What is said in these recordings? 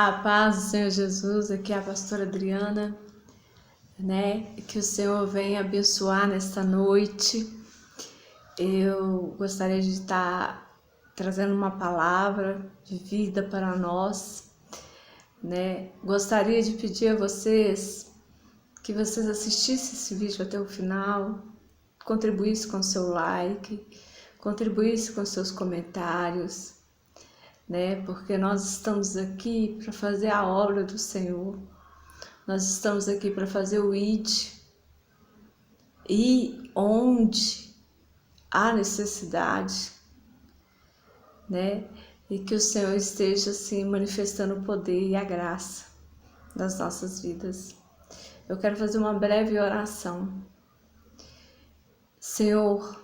A paz do Senhor Jesus, aqui é a pastora Adriana, Que o Senhor venha abençoar nesta noite. Eu gostaria de estar trazendo uma palavra de vida para nós, Gostaria de pedir a vocês que vocês assistissem esse vídeo até o final, contribuíssem com seu like, contribuíssem com seus comentários, Porque nós estamos aqui para fazer a obra do Senhor. Nós estamos aqui para fazer o ID. E onde há necessidade, E que o Senhor esteja assim manifestando o poder e a graça das nossas vidas. Eu quero fazer uma breve oração. Senhor,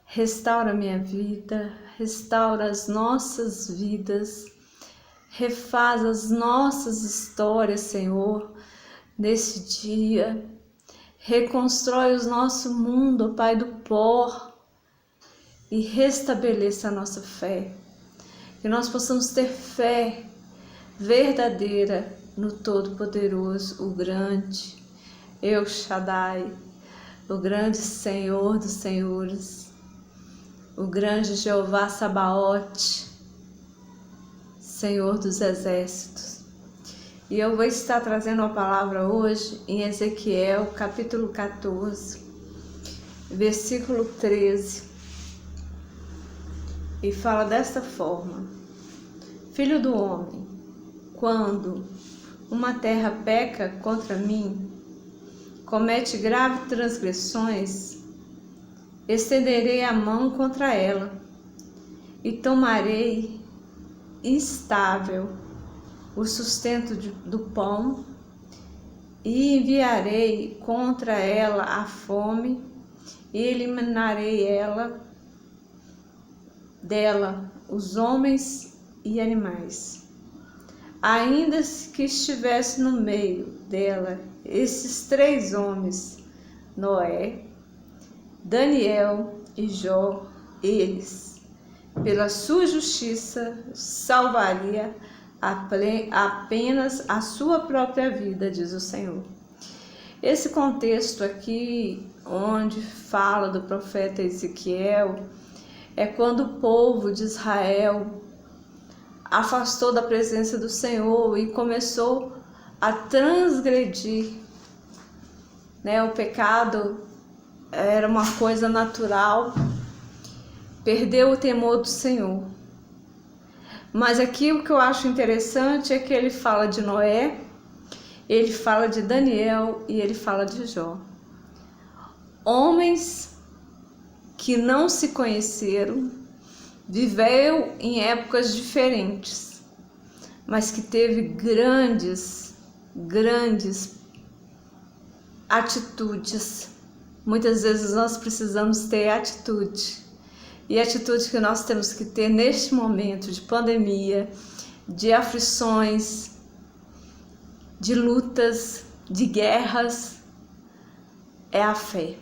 restaura minha vida, restaura as nossas vidas, refaz as nossas histórias, Senhor, nesse dia. Reconstrói o nosso mundo, Pai, do pó e restabeleça a nossa fé. Que nós possamos ter fé verdadeira no Todo-Poderoso, o grande El Shaddai, o grande Senhor dos Senhores, o grande Jeová Sabaote, Senhor dos Exércitos. E eu vou estar trazendo uma palavra hoje em Ezequiel, capítulo 14, versículo 13. E fala desta forma: Filho do homem, quando uma terra peca contra mim, comete graves transgressões, estenderei a mão contra ela e tomarei instável o sustento do pão e enviarei contra ela a fome e eliminarei dela os homens e animais. Ainda que estivesse no meio dela esses 3 homens, Noé, Daniel e Jó, eles, pela sua justiça, salvaria apenas a sua própria vida, diz o Senhor. Esse contexto aqui, onde fala do profeta Ezequiel, é quando o povo de Israel afastou da presença do Senhor e começou a transgredir, O pecado era uma coisa natural, perdeu o temor do Senhor. Mas aqui o que eu acho interessante é que ele fala de Noé, ele fala de Daniel e ele fala de Jó. Homens que não se conheceram, viveram em épocas diferentes, mas que teve grandes atitudes. Muitas vezes nós precisamos ter atitude. E a atitude que nós temos que ter neste momento de pandemia, de aflições, de lutas, de guerras, é a fé.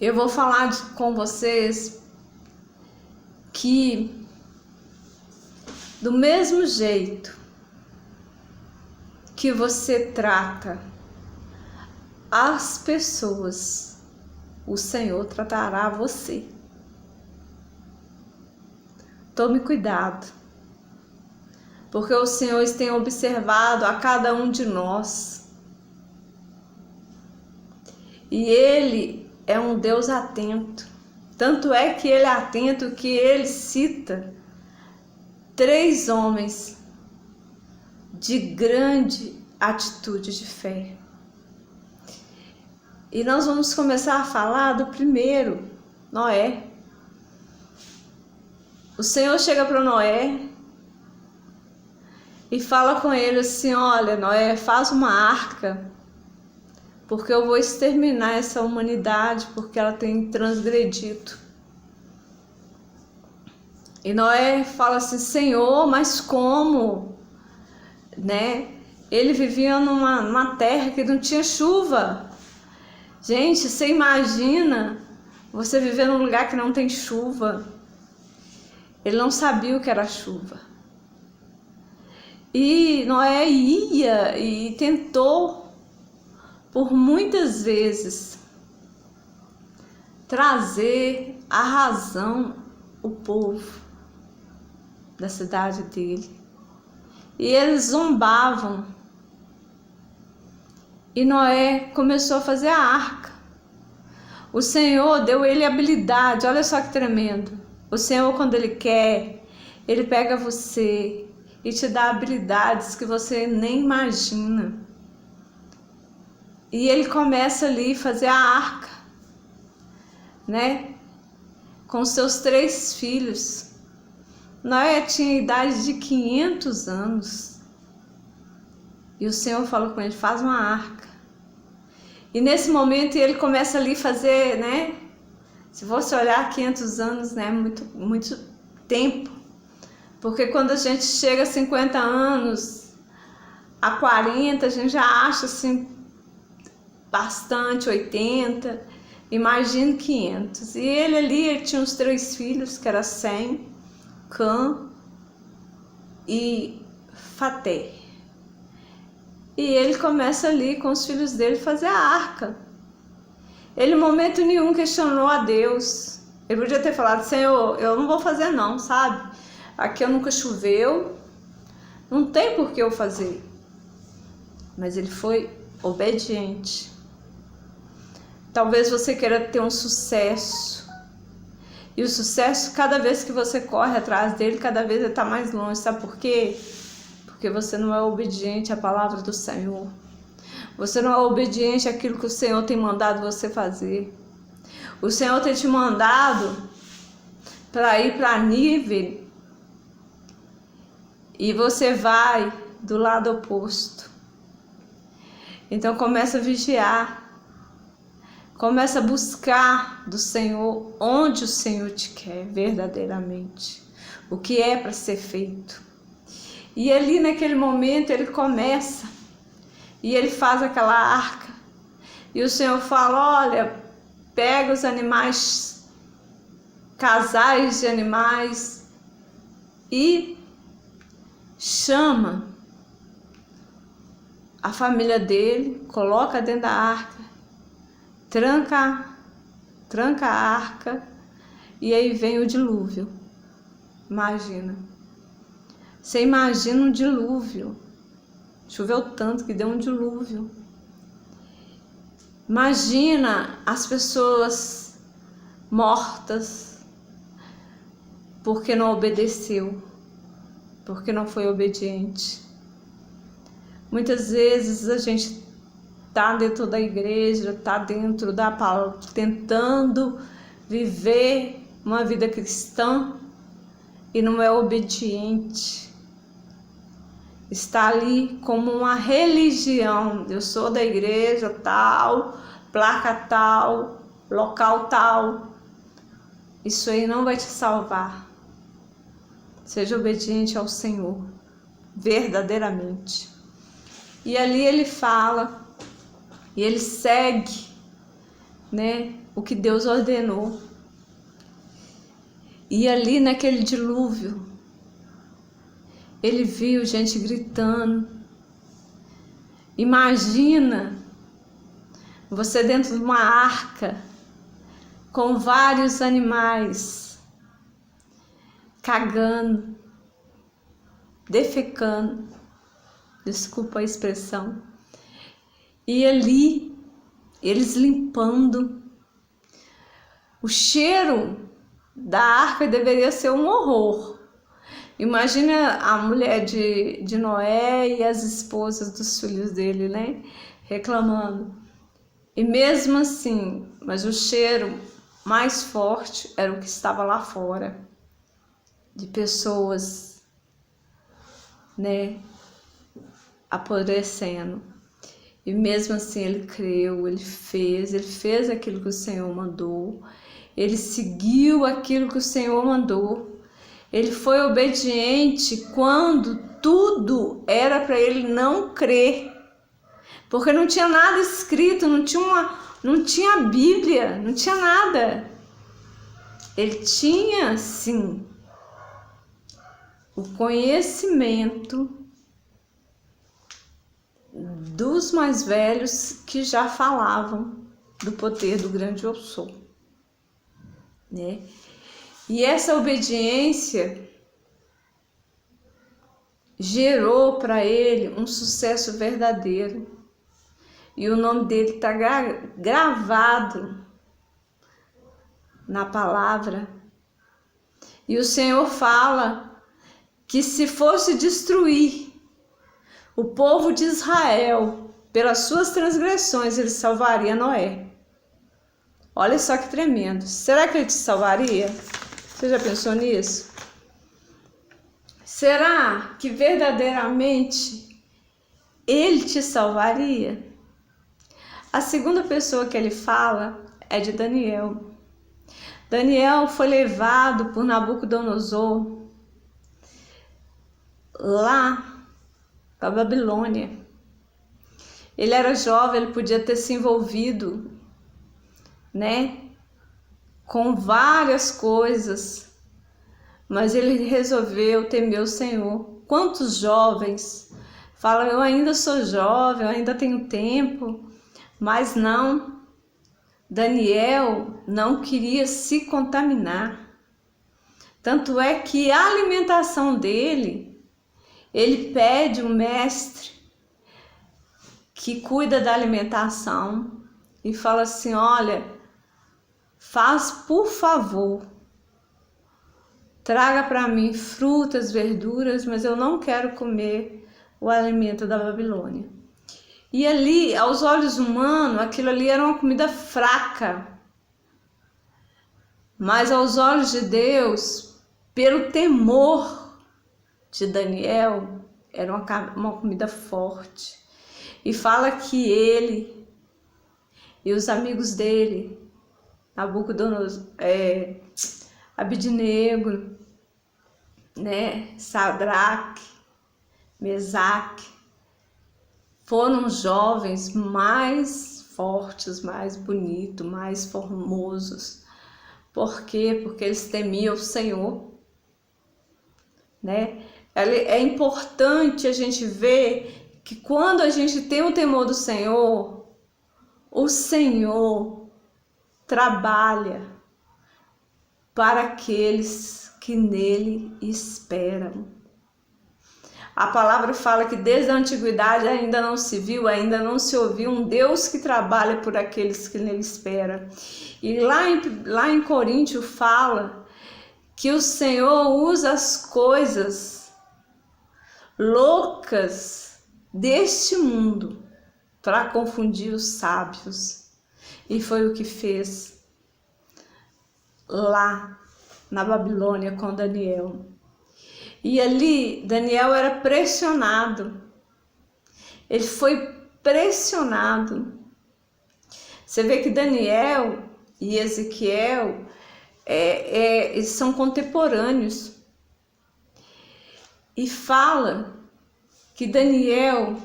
Eu vou falar com vocês que do mesmo jeito que você trata as pessoas, o Senhor tratará você. Tome cuidado, porque o Senhor tem observado a cada um de nós. E Ele é um Deus atento. Tanto é que Ele é atento que Ele cita 3 homens de grande atitude de fé. E nós vamos começar a falar do primeiro, Noé. O Senhor chega para Noé e fala com ele assim: olha, Noé, faz uma arca, porque eu vou exterminar essa humanidade, porque ela tem transgredido. E Noé fala assim: Senhor, mas como? Ele vivia numa terra que não tinha chuva. Gente, você imagina você viver num lugar que não tem chuva. Ele não sabia o que era chuva. E Noé ia e tentou por muitas vezes trazer a razão o povo da cidade dele. E eles zombavam. E Noé começou a fazer a arca. O Senhor deu ele habilidade, olha só que tremendo. O Senhor, quando Ele quer, Ele pega você e te dá habilidades que você nem imagina. E Ele começa ali a fazer a arca, né? Com seus 3 filhos. Noé tinha a idade de 500 anos. E o Senhor falou com ele, faz uma arca. E nesse momento ele começa ali a fazer, né? Se você olhar 500 anos, né? Muito tempo. Porque quando a gente chega a 50 anos, a 40, a gente já acha assim, bastante, 80. Imagina 500. E ele tinha os 3 filhos, que era Sem, Cã e Faté. E ele começa ali com os filhos dele fazer a arca. Ele em momento nenhum questionou a Deus. Ele podia ter falado, Senhor, eu não vou fazer não, sabe? Aqui eu nunca choveu, não tem por que eu fazer. Mas ele foi obediente. Talvez você queira ter um sucesso. E o sucesso, cada vez que você corre atrás dele, cada vez ele está mais longe. Sabe por quê? Porque você não é obediente à palavra do Senhor. Você não é obediente àquilo que o Senhor tem mandado você fazer. O Senhor tem te mandado para ir para Nínive e você vai do lado oposto. Então começa a vigiar. Começa a buscar do Senhor onde o Senhor te quer verdadeiramente. O que é para ser feito. E ali naquele momento ele começa e ele faz aquela arca. E o Senhor fala, olha, pega os animais, casais de animais e chama a família dele, coloca dentro da arca, tranca a arca e aí vem o dilúvio. Imagina. Você imagina um dilúvio. Choveu tanto que deu um dilúvio. Imagina as pessoas mortas porque não obedeceu, porque não foi obediente. Muitas vezes a gente está dentro da igreja, está dentro da palavra, tentando viver uma vida cristã e não é obediente. Está ali como uma religião. Eu sou da igreja tal, placa tal, local tal. Isso aí não vai te salvar. Seja obediente ao Senhor, verdadeiramente. E ali ele fala, e ele segue, né, o que Deus ordenou. E ali naquele dilúvio, ele viu gente gritando. Imagina você dentro de uma arca com vários animais cagando, defecando, desculpa a expressão, e ali eles limpando. O cheiro da arca deveria ser um horror. Imagina a mulher de Noé e as esposas dos filhos dele, né? Reclamando. E mesmo assim, mas o cheiro mais forte era o que estava lá fora. De pessoas, né? Apodrecendo. E mesmo assim ele creu, ele fez aquilo que o Senhor mandou. Ele seguiu aquilo que o Senhor mandou. Ele foi obediente quando tudo era para ele não crer. Porque não tinha nada escrito, não tinha Bíblia, não tinha nada. Ele tinha, sim, o conhecimento dos mais velhos que já falavam do poder do grande eu sou, né? E essa obediência gerou para ele um sucesso verdadeiro. E o nome dele está gravado na palavra. E o Senhor fala que se fosse destruir o povo de Israel pelas suas transgressões, ele salvaria Noé. Olha só que tremendo. Será que ele te salvaria? Você já pensou nisso? Será que verdadeiramente ele te salvaria? A segunda pessoa que ele fala é de Daniel. Daniel foi levado por Nabucodonosor lá para a Babilônia. Ele era jovem, ele podia ter se envolvido, né, com várias coisas, mas ele resolveu temer o Senhor. Quantos jovens falam, eu ainda sou jovem, eu ainda tenho tempo, mas não. Daniel não queria se contaminar. Tanto é que a alimentação dele, ele pede um mestre que cuida da alimentação e fala assim, olha, faz por favor, traga para mim frutas, verduras, mas eu não quero comer o alimento da Babilônia. E ali, aos olhos humanos, aquilo ali era uma comida fraca. Mas aos olhos de Deus, pelo temor de Daniel, era uma comida forte. E fala que ele e os amigos dele, Nabucodonosor, Abidnego, né, Sadraque, Mesaque, foram jovens mais fortes, mais bonitos, mais formosos. Por quê? Porque eles temiam o Senhor, né? É importante a gente ver que quando a gente tem o temor do Senhor, o Senhor trabalha para aqueles que nele esperam. A palavra fala que desde a antiguidade ainda não se viu, ainda não se ouviu um Deus que trabalha por aqueles que nele esperam. E lá em Coríntios fala que o Senhor usa as coisas loucas deste mundo para confundir os sábios. E foi o que fez lá na Babilônia com Daniel. E ali Daniel era pressionado. Ele foi pressionado. Você vê que Daniel e Ezequiel eles são contemporâneos. E fala que Daniel,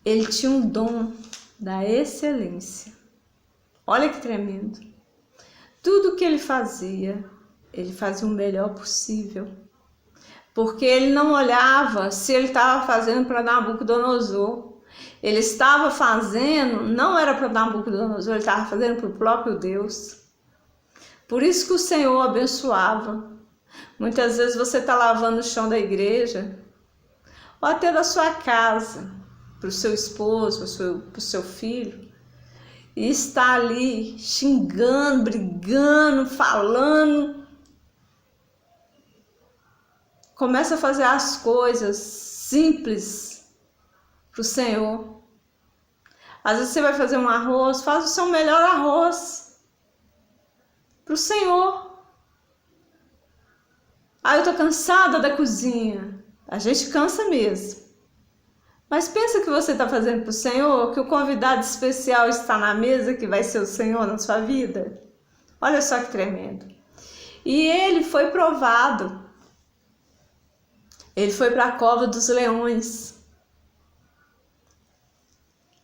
ele tinha um dom da excelência. Olha que tremendo. Tudo que ele fazia o melhor possível. Porque ele não olhava se ele estava fazendo para Nabucodonosor. Ele estava fazendo, não era para Nabucodonosor, ele estava fazendo para o próprio Deus. Por isso que o Senhor abençoava. Muitas vezes você está lavando o chão da igreja, ou até da sua casa, para o seu esposo, para o seu filho, e está ali xingando, brigando, falando. Começa a fazer as coisas simples para o Senhor. Às vezes você vai fazer um arroz, faz o seu melhor arroz para o Senhor. Ah, eu tô cansada da cozinha. A gente cansa mesmo. Mas pensa que você está fazendo para o Senhor, que o convidado especial está na mesa, que vai ser o Senhor na sua vida. Olha só que tremendo. E ele foi provado. Ele foi para a cova dos leões.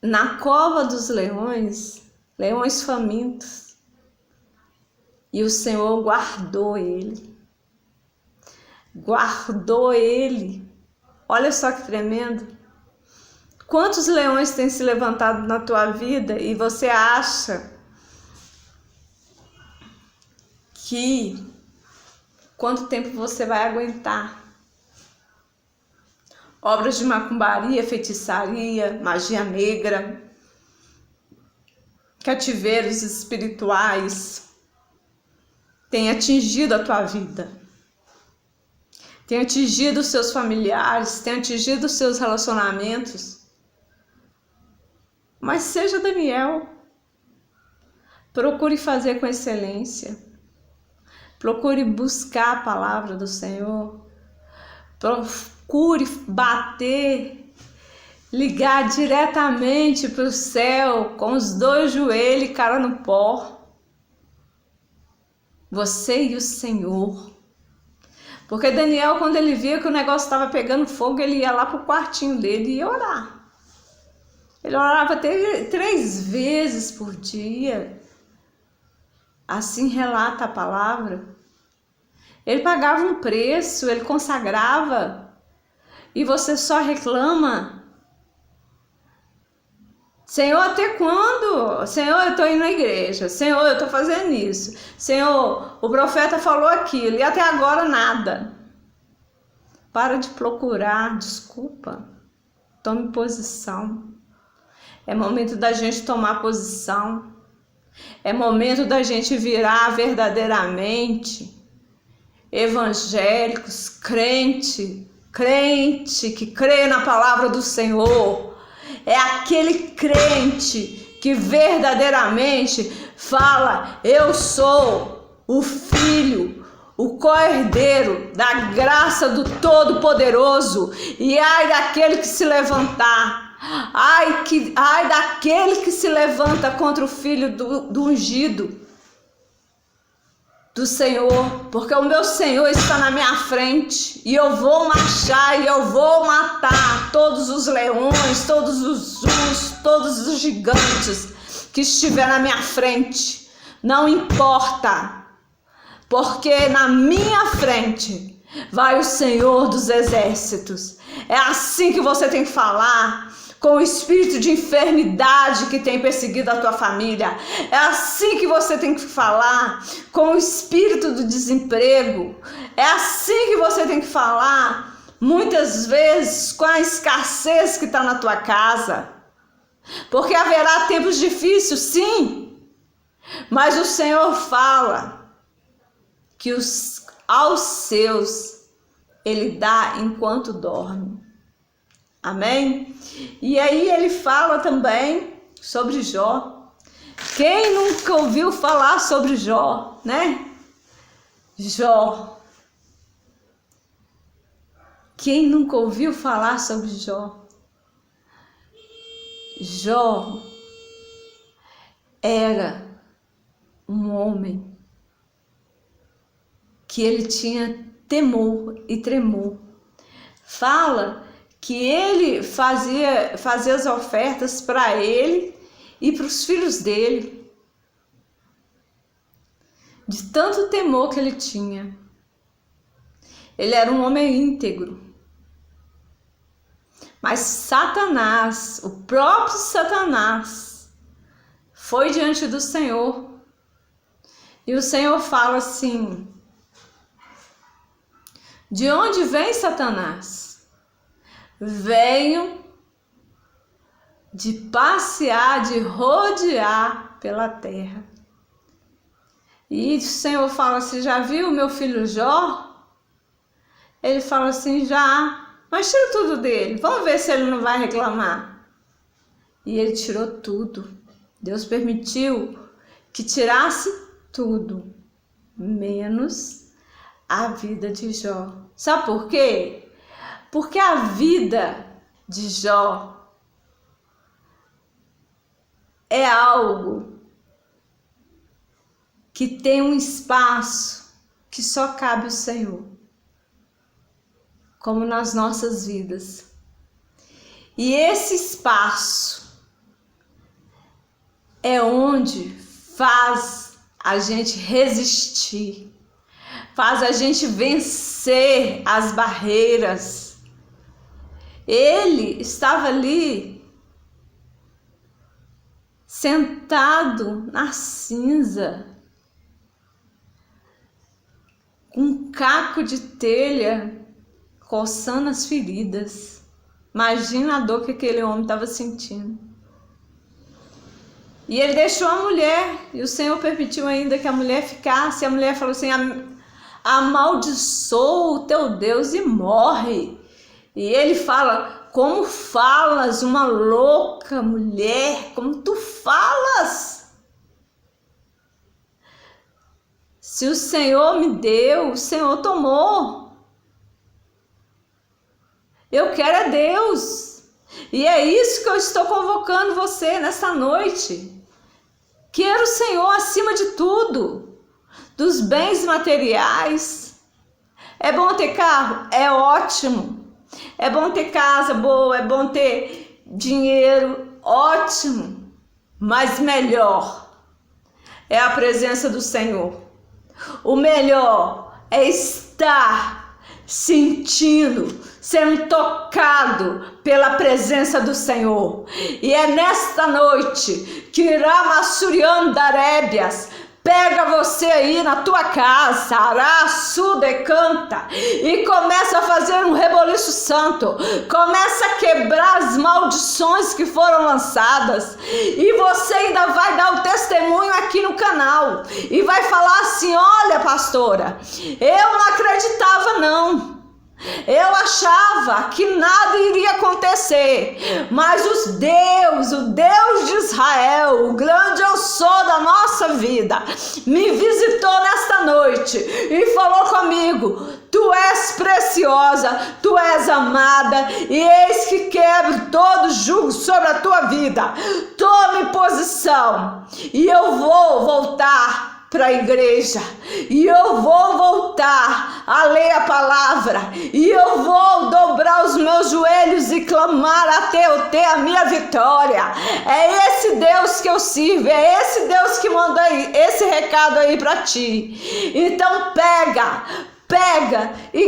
Na cova dos leões, leões famintos. E o Senhor guardou ele. Guardou ele. Olha só que tremendo. Quantos leões têm se levantado na tua vida e você acha que quanto tempo você vai aguentar? Obras de macumbaria, feitiçaria, magia negra, cativeiros espirituais têm atingido a tua vida, têm atingido os seus familiares, têm atingido os seus relacionamentos. Mas seja Daniel, procure fazer com excelência, procure buscar a palavra do Senhor, procure bater, ligar diretamente para o céu com os dois joelhos e cara no pó, você e o Senhor. Porque Daniel, quando ele via que o negócio estava pegando fogo, ele ia lá para o quartinho dele e ia orar. Ele orava 3 vezes por dia. Assim relata a palavra. Ele pagava um preço, ele consagrava. E você só reclama. Senhor, até quando? Senhor, eu estou indo na igreja. Senhor, eu estou fazendo isso. Senhor, o profeta falou aquilo. E até agora nada. Para de procurar desculpa. Tome posição. É momento da gente tomar posição. É momento da gente virar verdadeiramente evangélicos, crente que crê na palavra do Senhor. É aquele crente que verdadeiramente fala: eu sou o filho, o co-herdeiro da graça do Todo-Poderoso. E ai daquele que se levantar, ai daquele que se levanta contra o filho do ungido do Senhor, porque o meu Senhor está na minha frente e eu vou marchar e eu vou matar todos os leões, todos os ursos, todos os gigantes que estiver na minha frente. Não importa, porque na minha frente vai o Senhor dos exércitos. É assim que você tem que falar com o espírito de enfermidade que tem perseguido a tua família. É assim que você tem que falar com o espírito do desemprego. É assim que você tem que falar muitas vezes com a escassez que está na tua casa. Porque haverá tempos difíceis, sim, mas o Senhor fala que aos seus Ele dá enquanto dorme. Amém? E aí ele fala também sobre Jó. Quem nunca ouviu falar sobre Jó, né? Jó. Quem nunca ouviu falar sobre Jó? Jó era um homem que ele tinha temor e tremor. Fala que ele fazia as ofertas para ele e para os filhos dele, de tanto temor que ele tinha. Ele era um homem íntegro. Mas Satanás, o próprio Satanás, foi diante do Senhor. E o Senhor fala assim: de onde vem Satanás? Venho de passear, de rodear pela terra. E o Senhor fala assim: já viu meu filho Jó? Ele fala assim: já, mas tira tudo dele, vamos ver se ele não vai reclamar. E ele tirou tudo. Deus permitiu que tirasse tudo, menos a vida de Jó. Sabe por quê? Porque a vida de Jó é algo que tem um espaço que só cabe ao Senhor, como nas nossas vidas. E esse espaço é onde faz a gente resistir, faz a gente vencer as barreiras. Ele estava ali sentado na cinza, com um caco de telha coçando as feridas. Imagina a dor que aquele homem estava sentindo. E ele deixou a mulher, e o Senhor permitiu ainda que a mulher ficasse. E a mulher falou assim: amaldiçoa o teu Deus e morre. E ele fala: como falas, uma louca mulher, como tu falas? Se o Senhor me deu, o Senhor tomou. Eu quero é Deus. E é isso que eu estou convocando você nesta noite. Quero o Senhor acima de tudo, dos bens materiais. É bom ter carro? É ótimo. É bom ter casa boa, é bom ter dinheiro? Ótimo. Mas melhor é a presença do Senhor. O melhor é estar sentindo, sendo tocado pela presença do Senhor. E é nesta noite que Ramassuriandarébias pega você aí na tua casa, Araçudecanta, e começa a fazer um reboliço santo, começa a quebrar as maldições que foram lançadas, e você ainda vai dar o testemunho aqui no canal, e vai falar assim: olha, pastora, eu não acreditava não. Eu achava que nada iria acontecer, mas o Deus de Israel, o grande eu sou da nossa vida, me visitou nesta noite e falou comigo: tu és preciosa, tu és amada, e eis que quebro todo jugo sobre a tua vida. Tome posição, e eu vou voltar para a igreja, e eu vou voltar a ler a palavra, e eu vou dobrar os meus joelhos e clamar até eu ter a minha vitória. É esse Deus que eu sirvo, é esse Deus que mandou esse recado aí para ti. Então pega e